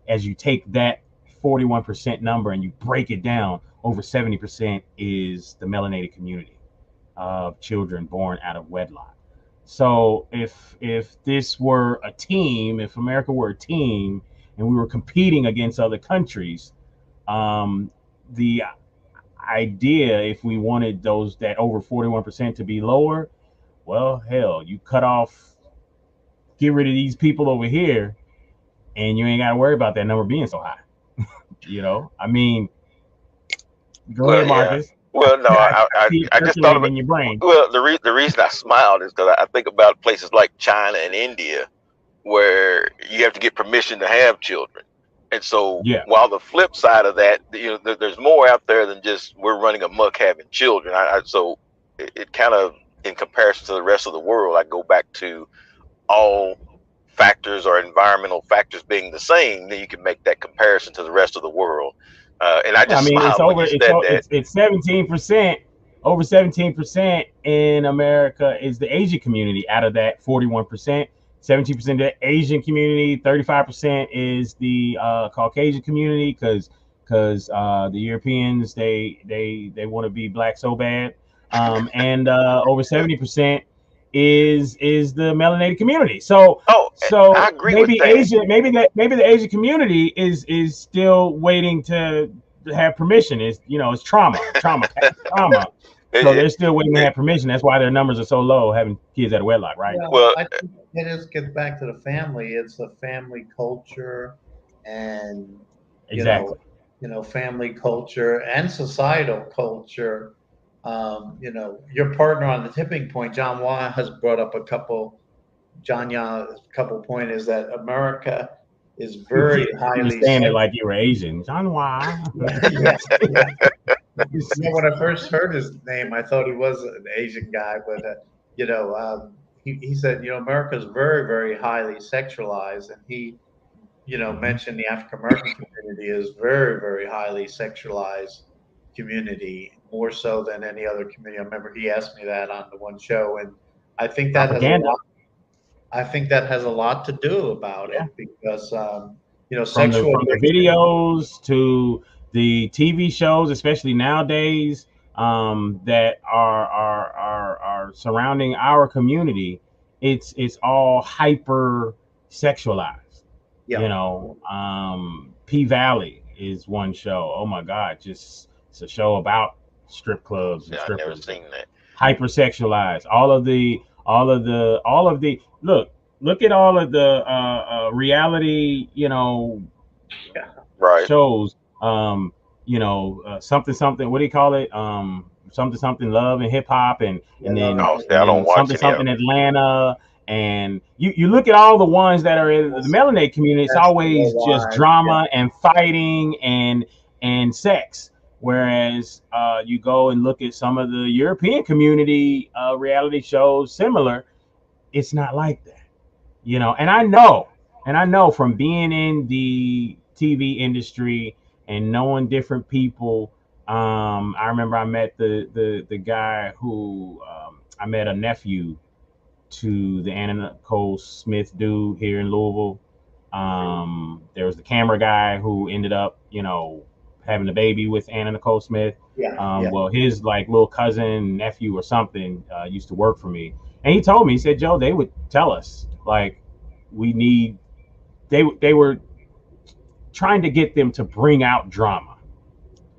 as you take that 41% number and you break it down, over 70% is the melanated community of children born out of wedlock. So if this were a team, if America were a team and we were competing against other countries, the idea, if we wanted that over 41% to be lower, well, hell, you get rid of these people over here, and you ain't got to worry about that number being so high. I mean, go ahead, Marcus. Yeah. Well, no, I just thought about in your brain. Well, the reason I smiled is because I think about places like China and India, where you have to get permission to have children. And so, while the flip side of that, there's more out there than just we're running amok having children. So it kind of, in comparison to the rest of the world, I go back to all factors or environmental factors being the same, then you can make that comparison to the rest of the world. And I just smiled when you said that. It's 17%. Over 17% in America is the Asian community. Out of that 41%, 17% the Asian community, 35% is the Caucasian community, because the Europeans they want to be black so bad. And over 70% is the melanated community. So I agree maybe with that. maybe the Asian community is still waiting to have permission. It's trauma. So they're still waiting to have permission. That's why their numbers are so low, having kids out of wedlock, right? Well, I think it gets back to the family. It's a family culture, and exactly, family culture and societal culture. Your partner on the tipping point, John Wah, has brought up a couple points, is that America is very highly saying it like you were Asian. John Wah. When I first heard his name, I thought he was an Asian guy, but he said, America is very, very highly sexualized, and he, mentioned the African American community is very, very highly sexualized community, more so than any other community. I remember he asked me that on the one show, and I think that has a lot to do about it, because from the videos to the TV shows, especially nowadays, that are surrounding our community, it's all hyper sexualized. P-Valley is one show. Oh my God, it's a show about strip clubs and strippers. I've never seen that. Hyper-sexualized. All of the look at all of the reality, shows. Something. What do you call it? Something love and hip hop, and then something Atlanta. And you look at all the ones that are in the melanated community, it's always just drama and fighting and sex. Whereas you go and look at some of the European community reality shows, similar, it's not like that, And I know from being in the TV industry and knowing different people, I remember I met the guy who I met a nephew to the Anna Nicole Smith dude here in Louisville. There was the camera guy who ended up, having a baby with Anna Nicole Smith. Well, his like little cousin, nephew or something used to work for me. And he told me, he said, Joe, they would tell us like they were trying to get them to bring out drama.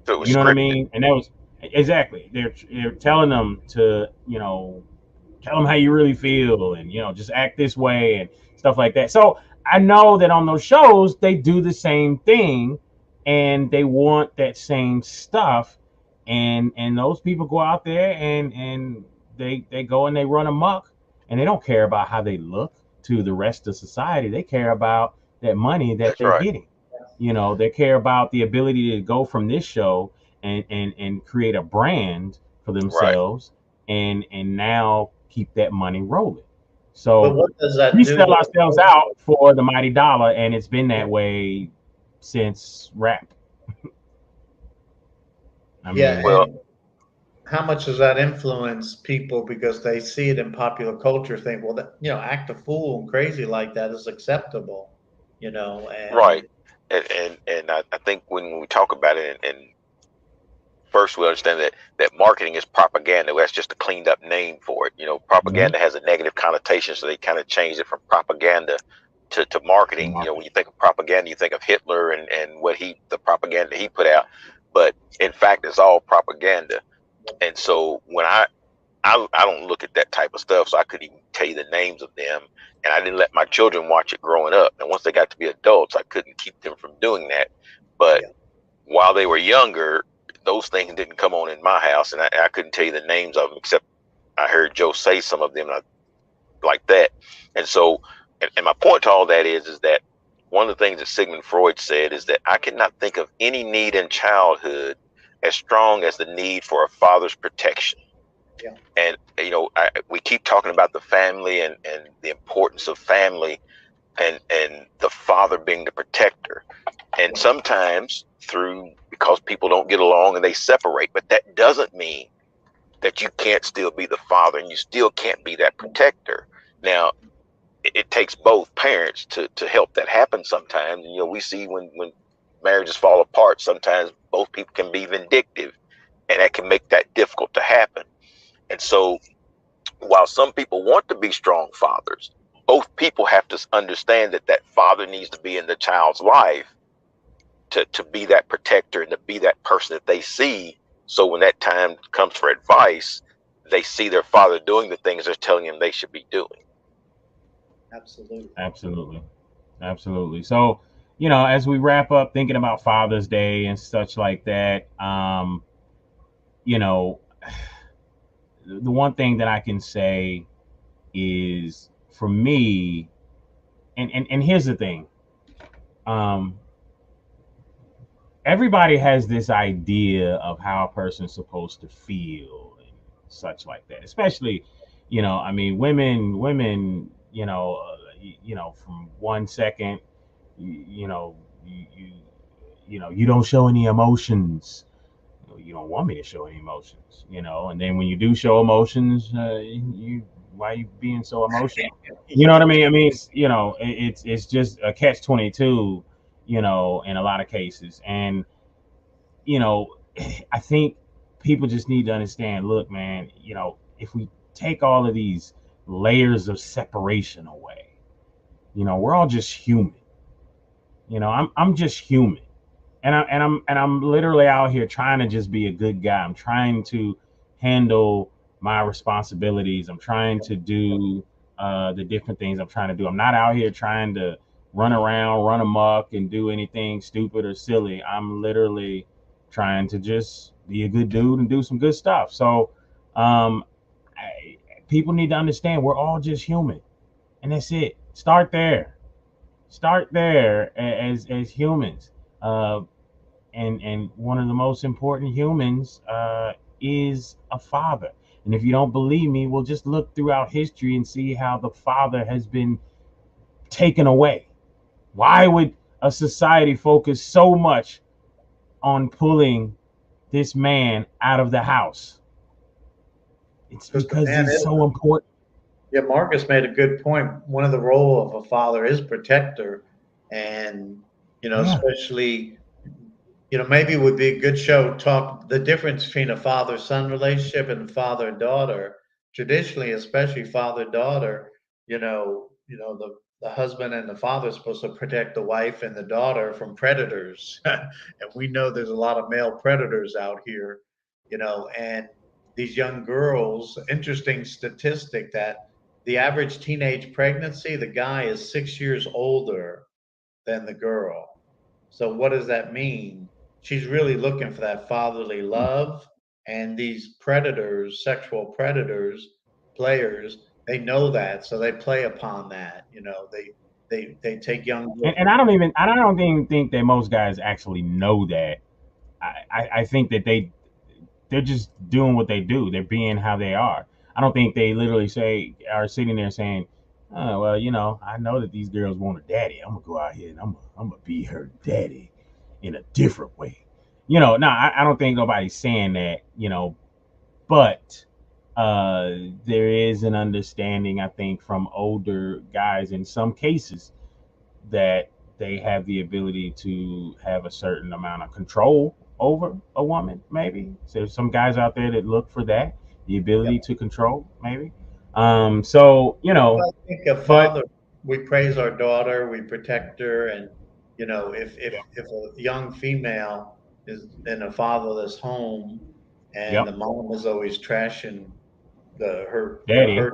So you know what I mean? And that was exactly, they're telling them to, tell them how you really feel and, just act this way and stuff like that. So I know that on those shows, they do the same thing and they want that same stuff. And those people go out there and they go and they run amok and they don't care about how they look to the rest of society. They care about that money that they're getting. They care about the ability to go from this show and create a brand for themselves and now keep that money rolling. So what does that we do? sell ourselves out for the mighty dollar, and it's been that way since rap. How much does that influence people because they see it in popular culture, think, well, act a fool and crazy like that is acceptable, and right. And I think when we talk about it, and first we understand that marketing is propaganda. That's just a cleaned up name for it. Propaganda has a negative connotation, so they kind of changed it from propaganda to marketing. When you think of propaganda, you think of Hitler and the propaganda he put out. But in fact, it's all propaganda. And so when I don't look at that type of stuff, so I couldn't even tell you the names of them. And I didn't let my children watch it growing up. And once they got to be adults, I couldn't keep them from doing that. But while they were younger, those things didn't come on in my house. And I couldn't tell you the names of them, except I heard Joe say some of them like that. And so, and my point to all that is that one of the things that Sigmund Freud said is that I cannot think of any need in childhood as strong as the need for a father's protection. And we keep talking about the family and the importance of family and the father being the protector. And sometimes because people don't get along and they separate, but that doesn't mean that you can't still be the father and you still can't be that protector. Now, it takes both parents to help that happen sometimes. We see when marriages fall apart, sometimes both people can be vindictive and that can make that difficult to happen. And so while some people want to be strong fathers, both people have to understand that father needs to be in the child's life to be that protector and to be that person that they see. So when that time comes for advice, they see their father doing the things they're telling them they should be doing. Absolutely. So, as we wrap up thinking about Father's Day and such like that, the one thing that I can say is for me, and here's the thing, everybody has this idea of how a person's supposed to feel and such like that, especially, women, from 1 second, you don't show any emotions. You don't want me to show any emotions, and then when you do show emotions, why are you being so emotional? You know what I mean? I mean, it's just a catch-22, in a lot of cases. And, I think people just need to understand, look, man, if we take all of these layers of separation away, we're all just human. I'm just human. And I'm literally out here trying to just be a good guy. I'm trying to handle my responsibilities. I'm trying to do the different things I'm trying to do. I'm not out here trying to run around, run amok, and do anything stupid or silly. I'm literally trying to just be a good dude and do some good stuff. So people need to understand we're all just human, and that's it. Start there as humans. And one of the most important humans is a father. And if you don't believe me, we'll just look throughout history and see how the father has been taken away. Why would a society focus so much on pulling this man out of the house? It's because he's so important. Yeah, Marcus made a good point. One of the role of a father is protector, and especially, maybe it would be a good show talk the difference between a father-son relationship and father-daughter. Traditionally, especially father-daughter, the husband and the father are supposed to protect the wife and the daughter from predators, and we know there's a lot of male predators out here, and these young girls. Interesting statistic that the average teenage pregnancy, the guy is 6 years older than the girl. So what does that mean? She's really looking for that fatherly love, and these predators, sexual predators, players, they know that, so they play upon that. They take young girls. And I don't even think that most guys actually know that. I think that they're just doing what they do. They're being how they are. I don't think they literally are sitting there saying, oh, well, I know that these girls want a daddy. I'm gonna go out here and I'm gonna be her daddy in a different way. No, I don't think nobody's saying that, but there is an understanding, I think, from older guys in some cases that they have the ability to have a certain amount of control over a woman, maybe. So there's some guys out there that look for that, the ability to control, maybe. So, I think a father, we praise our daughter, we protect her, and if a young female is in a fatherless home and the mom is always trashing her dad,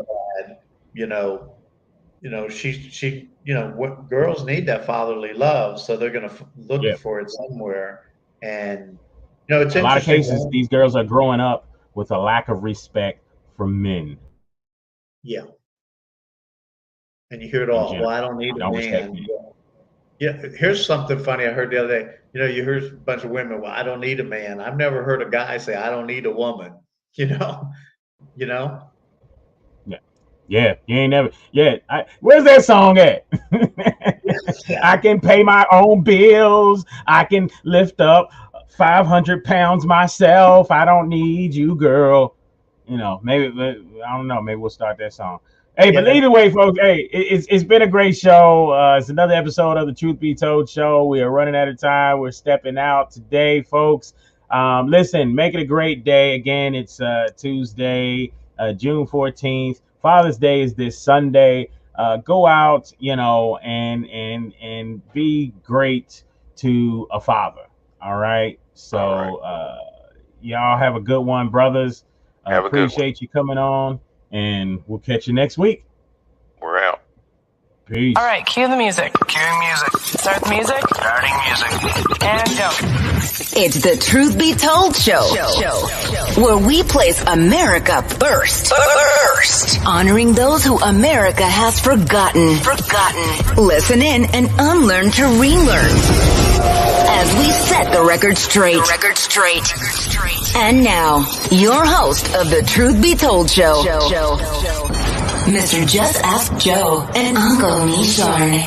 she what girls need that fatherly love, so they're gonna look for it somewhere. And it's a lot of cases these girls are growing up with a lack of respect for men. Yeah. And you hear it all. Well, I don't need a man. Yeah. Here's something funny I heard the other day. You heard a bunch of women, well, I don't need a man. I've never heard a guy say, I don't need a woman. Yeah. Yeah. You ain't never. Yeah. Where's that song at? I can pay my own bills. I can lift up 500 pounds myself. I don't need you, girl. Maybe, I don't know. Maybe we'll start that song. Hey, but either way, folks, hey, it's been a great show. It's another episode of the Truth Be Told show. We are running out of time. We're stepping out today, folks. Listen, make it a great day. Again, it's Tuesday, June 14th. Father's Day is this Sunday. Go out, and be great to a father. All right. So y'all have a good one, brothers. Appreciate you coming on, and we'll catch you next week. We're out. Peace. All right, cue the music. Cue music. Start the music. Starting music. And go. It's the Truth Be Told show, where we place America first. Honoring those who America has forgotten. Listen in and unlearn to relearn. As we set the record straight. And now, your host of the Truth Be Told show, Mr. Just Ask Joe and Uncle Nishorn.